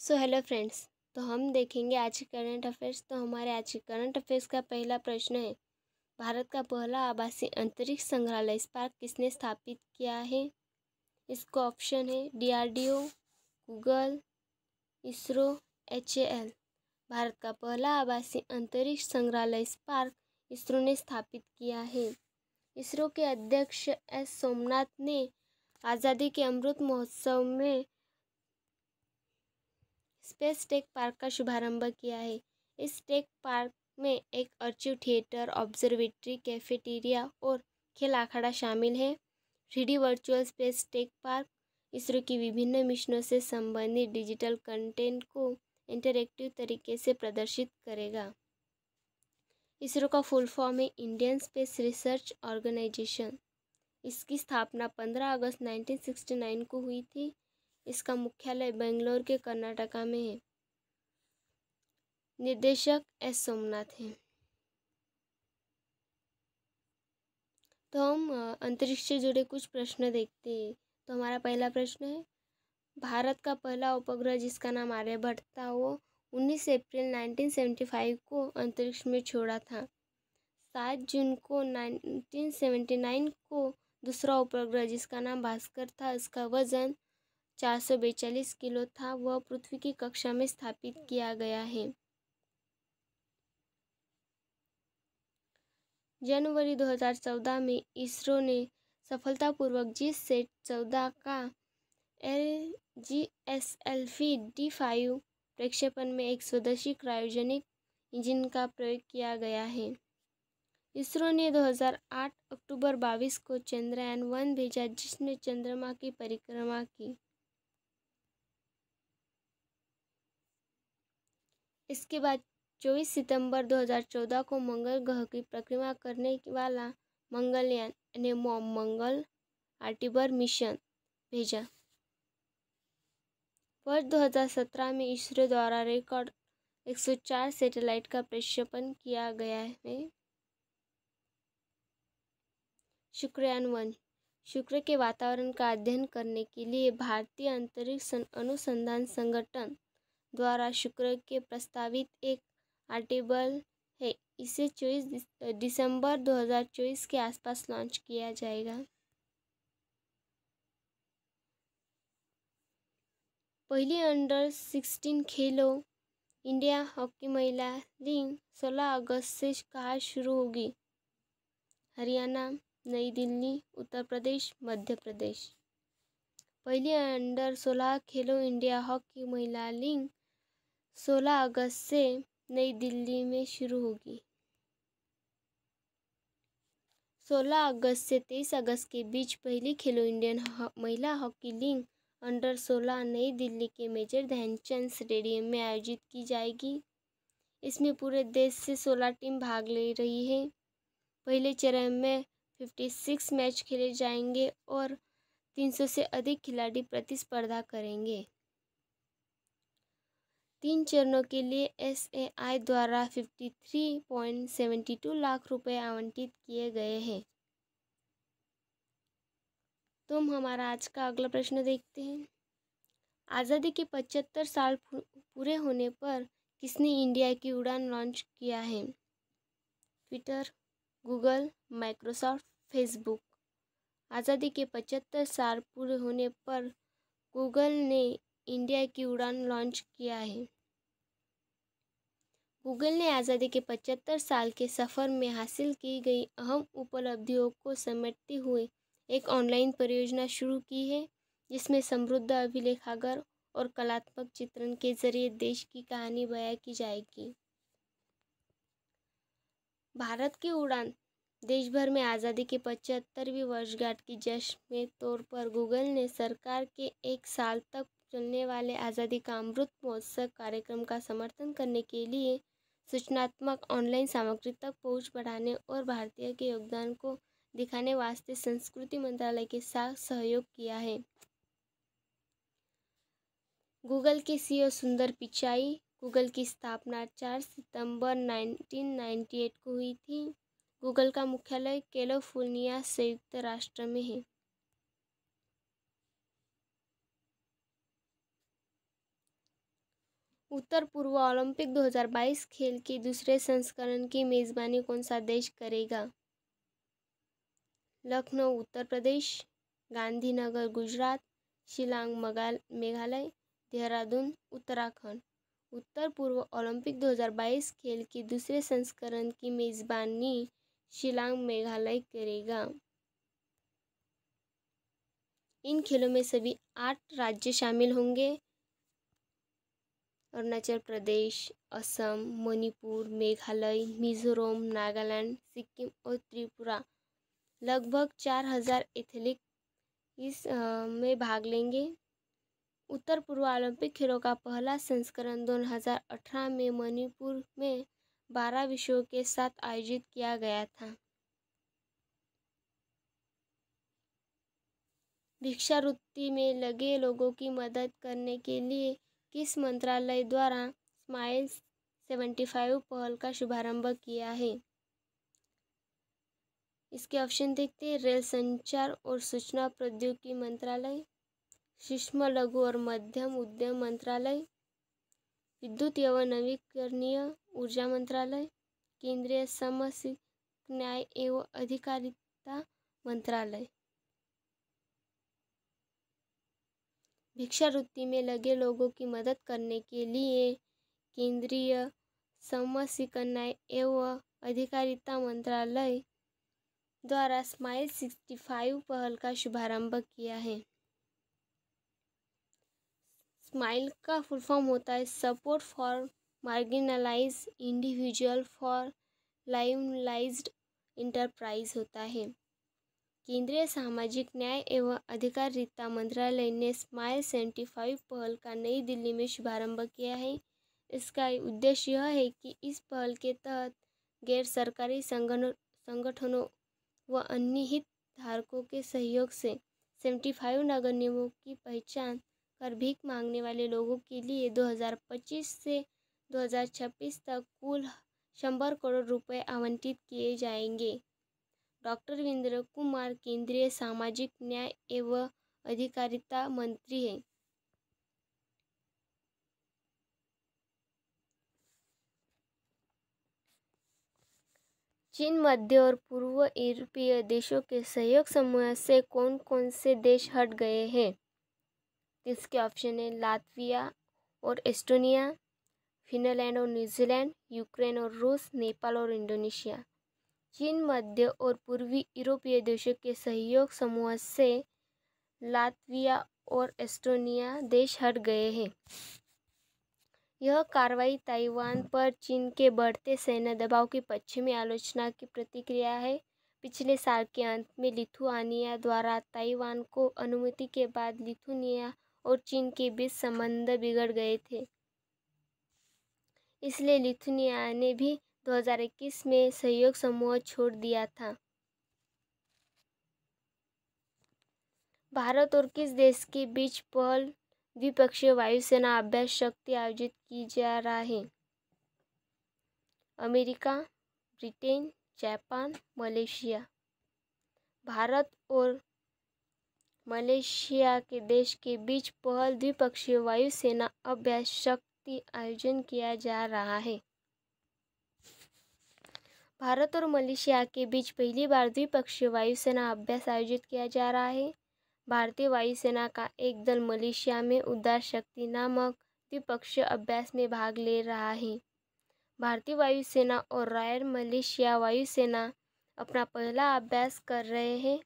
Hello friends. तो हम देखेंगे आज के करंट अफेयर्स। तो हमारे आज के करंट अफेयर्स का पहला प्रश्न है, भारत का पहला आभासी अंतरिक्ष संग्रहालय स्पार्क किसने स्थापित किया है? इसको ऑप्शन है DRDO, Google, ISRO, HAL। Bharat का पहला आभासी अंतरिक्ष संग्रहालय स्पार्क इसरो ने स्थापित किया है। इसरो के अध्यक्ष S सोमनाथ ने आज़ादी के अमृत महोत्सव में स्पेस टेक पार्क का शुभारंभ किया है। इस टेक पार्क में एक आर्चिव थिएटर, ऑब्जर्वेटरी, कैफेटेरिया और खेल अखाड़ा शामिल है। 3D virtual space tech park ISRO की विभिन्न मिशनों से संबंधित डिजिटल कंटेंट को इंटरैक्टिव तरीके से प्रदर्शित करेगा। इसरो का फुल फॉर्म है इंडियन स्पेस रिसर्च ऑर्गेनाइजेशन। इसकी स्थापना 15 अगस्त 1969 को हुई थी। इसका मुख्यालय बेंगलोर के कर्नाटका में है। निर्देशक S सोमनाथ हैं। तो हम अंतरिक्ष से जुड़े कुछ प्रश्न देखते हैं। तो हमारा पहला प्रश्न है, भारत का पहला उपग्रह जिसका नाम आर्यभट्ट था वो 19 अप्रैल 1975 को अंतरिक्ष में छोड़ा था। 7 जून को 1979 को दूसरा उपग्रह जिसका नाम भास्कर था, इसका वजन 442 किलो था। वह पृथ्वी की कक्षा में स्थापित किया गया है। जनवरी 2014 में इसरो ने सफलतापूर्वक GSAT-14 का LGSLV-D5 प्रक्षेपण में एक स्वदेशी क्रायोजेनिक इंजन का प्रयोग किया गया है। इसरो ने 2008 अक्टूबर 22 को चंद्रयान-1 भेजा जिसने चंद्रमा की परिक्रमा की। इसके बाद 24 सितंबर 2014 को मंगल ग्रह की परिक्रमा करने वाला मंगलयान ने मंगल आर्टिबर मिशन भेजा। वर्ष 2017 में इसरो द्वारा रिकॉर्ड 104 सैटेलाइट का प्रक्षेपण किया गया है। शुक्रयान-1 शुक्र के वातावरण का अध्ययन करने के लिए भारतीय अंतरिक्ष अनुसंधान संगठन द्वारा शुक्र के प्रस्तावित एक आर्टिबल है। इसे 24 दिसंबर 2024 के आसपास लॉन्च किया जाएगा। पहली अंडर-16 खेलो इंडिया हॉकी महिला लीग 16 अगस्त से कहाँ शुरू होगी? हरियाणा, नई दिल्ली, उत्तर प्रदेश, मध्य प्रदेश। पहली अंडर-16 खेलो इंडिया हॉकी महिला लीग 16 अगस्त से नई दिल्ली में शुरू होगी। 16 अगस्त से 23 अगस्त के बीच पहली खेलो इंडियन महिला हॉकी लीग अंडर-16 नई दिल्ली के मेजर ध्यानचंद स्टेडियम में आयोजित की जाएगी। इसमें पूरे देश से 16 टीम भाग ले रही है। पहले चरण में 56 मैच खेले जाएंगे और 300 से अधिक खिलाड़ी प्रतिस्पर्धा करेंगे। 3 चरणों के लिए SAI द्वारा 53.72 लाख रुपए आवंटित किए गए हैं। तो हम हमारा आज का अगला प्रश्न देखते हैं। आज़ादी के 75 साल पूरे होने पर किसने इंडिया की उड़ान लॉन्च किया है? Twitter, Google, Microsoft, Facebook. आज़ादी के 75 साल पूरे होने पर गूगल ने इंडिया की उड़ान लॉन्च किया है। गूगल ने आज़ादी के 75 साल के सफ़र में हासिल की गई अहम उपलब्धियों को समेटते हुए एक ऑनलाइन परियोजना शुरू की है जिसमें समृद्ध अभिलेखागार और कलात्मक चित्रण के जरिए देश की कहानी बयां की जाएगी। भारत की उड़ान देश भर में आज़ादी की 75वीं वर्षगांठ की जश्न के तौर पर गूगल ने सरकार के 1 साल तक चलने वाले आज़ादी का अमृत महोत्सव कार्यक्रम का समर्थन करने के लिए सूचनात्मक ऑनलाइन सामग्री तक पहुंच बढ़ाने और भारतीय के योगदान को दिखाने वास्ते संस्कृति मंत्रालय के साथ सहयोग किया है। गूगल के CEO सुंदर पिचाई। गूगल की स्थापना 4 सितंबर 1998 को हुई थी। गूगल का मुख्यालय कैलिफोर्निया, संयुक्त राष्ट्र में है। उत्तर पूर्व ओलंपिक 2022 खेल के दूसरे संस्करण की मेज़बानी कौन सा देश करेगा? लखनऊ उत्तर प्रदेश, गांधीनगर गुजरात, शिलांग मेघालय, देहरादून उत्तराखंड। उत्तर पूर्व ओलंपिक 2022 खेल के दूसरे संस्करण की मेज़बानी शिलांग मेघालय करेगा। इन खेलों में सभी 8 राज्य शामिल होंगे: अरुणाचल प्रदेश, असम, मणिपुर, मेघालय, मिजोरम, नागालैंड, सिक्किम और त्रिपुरा। लगभग 4000 एथलीट इस में भाग लेंगे। उत्तर पूर्व ओलंपिक खेलों का पहला संस्करण 2018 में मणिपुर में 12 विषयों के साथ आयोजित किया गया था। भिक्षावृत्ति में लगे लोगों की मदद करने के लिए किस मंत्रालय द्वारा स्माइल 75 पहल का शुभारंभ किया है? इसके ऑप्शन देखते हैं। रेल संचार और सूचना प्रौद्योगिकी मंत्रालय, सूक्ष्म लघु और मध्यम उद्यम मंत्रालय, विद्युत एवं नवीकरणीय ऊर्जा मंत्रालय, केंद्रीय सामाजिक न्याय एवं अधिकारिता मंत्रालय। भिक्षावृत्ति में लगे लोगों की मदद करने के लिए केंद्रीय सामाजिक न्याय एवं अधिकारिता मंत्रालय द्वारा स्माइल 65 पहल का शुभारंभ किया है। स्माइल का फुल फॉर्म होता है support for marginalized individual for लाइमलाइज्ड इंटरप्राइज होता है। केंद्रीय सामाजिक न्याय एवं अधिकारिता मंत्रालय ने स्माइल 75 पहल का नई दिल्ली में शुभारंभ किया है। इसका उद्देश्य यह है कि इस पहल के तहत गैर सरकारी संगठनों व अन्य हितधारकों के सहयोग से 75 नगर निगमों की पहचान कर भीख मांगने वाले लोगों के लिए 2025 से 2026 तक कुल 100 करोड़ रुपए आवंटित किए जाएंगे। डॉक्टर वीरेंद्र कुमार केंद्रीय सामाजिक न्याय एवं अधिकारिता मंत्री हैं। चीन मध्य और पूर्व यूरोपीय देशों के सहयोग समूह से कौन कौन से देश हट गए हैं? इसके ऑप्शन है लातविया और एस्टोनिया, फिनलैंड और न्यूजीलैंड, यूक्रेन और रूस, नेपाल और इंडोनेशिया। चीन मध्य और पूर्वी यूरोपीय देशों के सहयोग समूह से लातविया और एस्टोनिया देश हट गए हैं। यह कार्रवाई ताइवान पर चीन के बढ़ते सैन्य दबाव की पश्चिमी आलोचना की प्रतिक्रिया है। पिछले साल के अंत में लिथुआनिया द्वारा ताइवान को अनुमति के बाद लिथुआनिया और चीन के बीच संबंध बिगड़ गए थे। इसलिए लिथुआनिया ने भी 2021 में सहयोग समूह छोड़ दिया था। भारत और किस देश के बीच पहल द्विपक्षीय वायुसेना अभ्यास शक्ति आयोजित की जा रहा है? America, Britain, Japan, Malaysia. Bharat और मलेशिया के देश के बीच पहल द्विपक्षीय वायुसेना अभ्यास शक्ति आयोजन किया जा रहा है। भारत और मलेशिया के बीच पहली बार द्विपक्षीय वायुसेना अभ्यास आयोजित किया जा रहा है। भारतीय वायुसेना का एक दल मलेशिया में उद्धार शक्ति नामक द्विपक्षीय अभ्यास में भाग ले रहा है। भारतीय वायुसेना और रॉयल मलेशिया वायुसेना अपना पहला अभ्यास कर रहे हैं।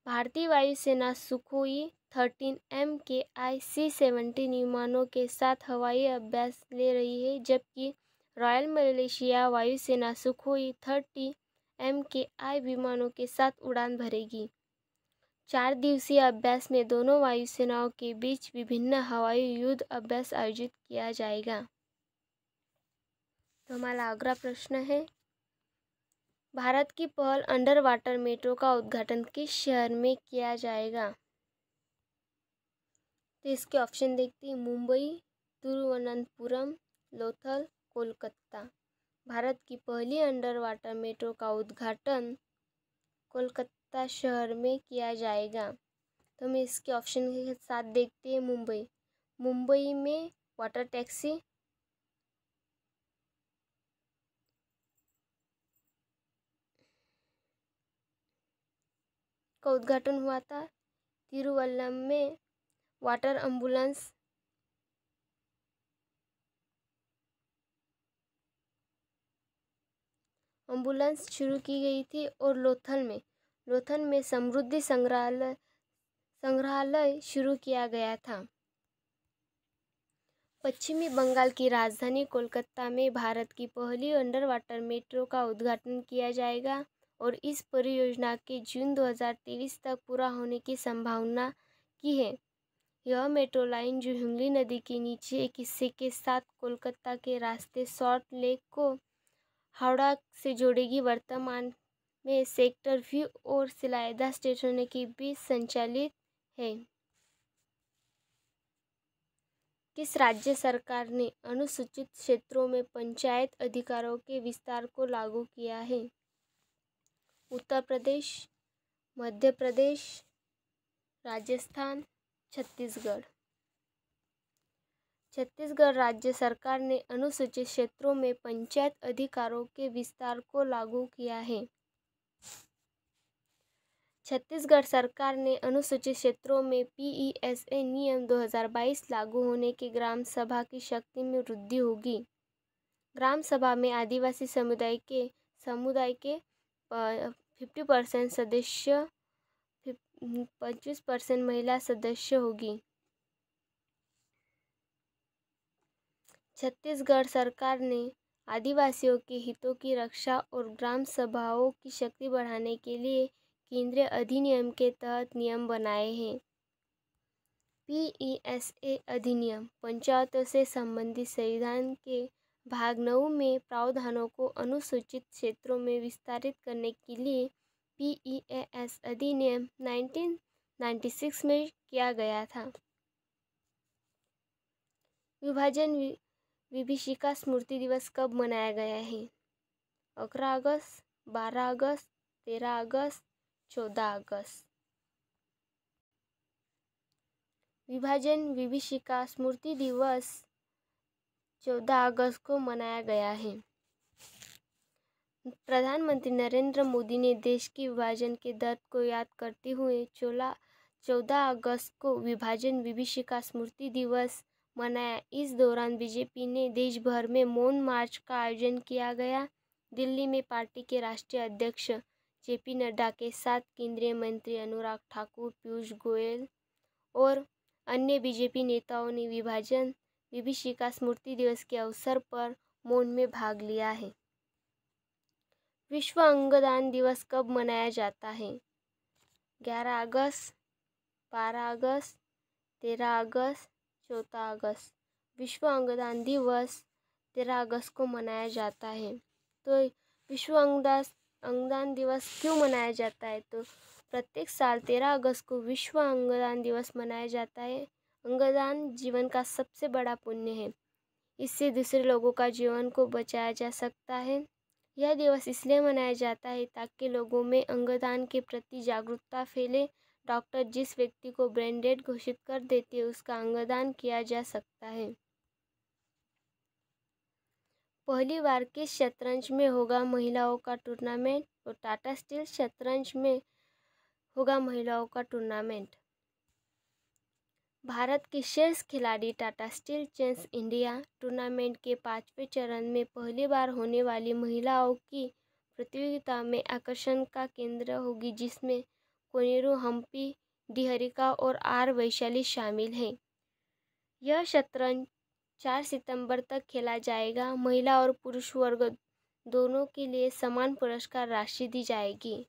भारतीय वायुसेना सुखोई 13 MKI C-17 विमानों के साथ हवाई अभ्यास ले रही है, जबकि रॉयल मलेशिया वायुसेना सुखोई 30 MKI विमानों के साथ उड़ान भरेगी। 4 दिवसीय अभ्यास में दोनों वायुसेनाओं के बीच विभिन्न हवाई युद्ध अभ्यास आयोजित किया जाएगा। तो हमारा अगला प्रश्न है, भारत की पहल अंडर वाटर मेट्रो का उद्घाटन किस शहर में किया जाएगा? तो इसके ऑप्शन देखते हैं। मुंबई, तिरुवनंतपुरम, लोथल, कोलकाता। भारत की पहली अंडर वाटर मेट्रो का उद्घाटन कोलकाता शहर में किया जाएगा। तो हम इसके ऑप्शन के साथ देखते हैं। मुंबई में वाटर टैक्सी का उद्घाटन हुआ था। तिरुवल्लम में वाटर एम्बुलेंस शुरू की गई थी। और लोथल में समृद्धि संग्रहालय शुरू किया गया था। पश्चिमी बंगाल की राजधानी कोलकाता में भारत की पहली अंडर वाटर मेट्रो का उद्घाटन किया जाएगा और इस परियोजना के जून 2023 तक पूरा होने की संभावना की है। यह मेट्रो लाइन जो हुगली नदी के नीचे एक हिस्से के साथ कोलकाता के रास्ते सॉल्ट लेक को हावड़ा से जोड़ेगी। वर्तमान में सेक्टर व्यू और सिलाइदा स्टेशनों के बीच संचालित है। किस राज्य सरकार ने अनुसूचित क्षेत्रों में पंचायत अधिकारों के विस्तार को लागू किया है? उत्तर प्रदेश, मध्य प्रदेश, राजस्थान, छत्तीसगढ़। छत्तीसगढ़ राज्य सरकार ने अनुसूचित क्षेत्रों में पंचायत अधिकारों के विस्तार को लागू किया है। छत्तीसगढ़ सरकार ने अनुसूचित क्षेत्रों में PESA नियम 2022 लागू होने के ग्राम सभा की शक्ति में वृद्धि होगी। ग्राम सभा में आदिवासी समुदाय के 50% सदस्य, 25% महिला सदस्य होगी। छत्तीसगढ़ सरकार ने आदिवासियों के हितों की रक्षा और ग्राम सभाओं की शक्ति बढ़ाने के लिए केंद्रीय अधिनियम के तहत नियम बनाए हैं। PESA अधिनियम पंचायतों से संबंधित संविधान के भाग 9 में प्रावधानों को अनुसूचित क्षेत्रों में विस्तारित करने के लिए PEAS अधिनियम 1996 में किया गया था। विभाजन विभीषिका स्मृति दिवस कब मनाया गया है? 11 अगस्त, 12 अगस्त, 13 अगस्त, 14 अगस्त। विभाजन विभीषिका स्मृति दिवस 14 अगस्त को मनाया गया है। प्रधानमंत्री नरेंद्र मोदी ने देश के विभाजन के दर्द को याद करते हुए 14 अगस्त को विभाजन विभीषिका स्मृति दिवस मनाया। इस दौरान बीजेपी ने देश भर में मौन मार्च का आयोजन किया गया। दिल्ली में पार्टी के राष्ट्रीय अध्यक्ष JP नड्डा के साथ केंद्रीय मंत्री अनुराग ठाकुर, पीयूष गोयल और अन्य बीजेपी नेताओं ने विभाजन विभीषिका स्मृति दिवस के अवसर पर मौन में भाग लिया है। विश्व अंगदान दिवस कब मनाया जाता है? 11 अगस्त, 12 अगस्त, 13 अगस्त, 14 अगस्त। विश्व अंगदान दिवस 13 अगस्त को मनाया जाता है। तो विश्व अंगदान दिवस क्यों मनाया जाता है? तो प्रत्येक साल 13 अगस्त को विश्व अंगदान दिवस मनाया जाता है। अंगदान जीवन का सबसे बड़ा पुण्य है। इससे दूसरे लोगों का जीवन को बचाया जा सकता है। यह दिवस इसलिए मनाया जाता है ताकि लोगों में अंगदान के प्रति जागरूकता फैले। डॉक्टर जिस व्यक्ति को ब्रेन डेड घोषित कर देते हैं उसका अंगदान किया जा सकता है। पहली बार किस शतरंज में होगा महिलाओं का टूर्नामेंट? तो टाटा स्टील शतरंज में होगा महिलाओं का टूर्नामेंट। भारत की शीर्ष खिलाड़ी Tata Steel Chess India tournament के 5वें चरण में पहली बार होने वाली महिलाओं की प्रतियोगिता में आकर्षण का केंद्र होगी, जिसमें कोनेरू हम्पी, डी हरिका और आर वैशाली शामिल हैं। यह शतरंज 4 सितंबर तक खेला जाएगा। महिला और पुरुष वर्ग दोनों के लिए समान पुरस्कार राशि दी जाएगी।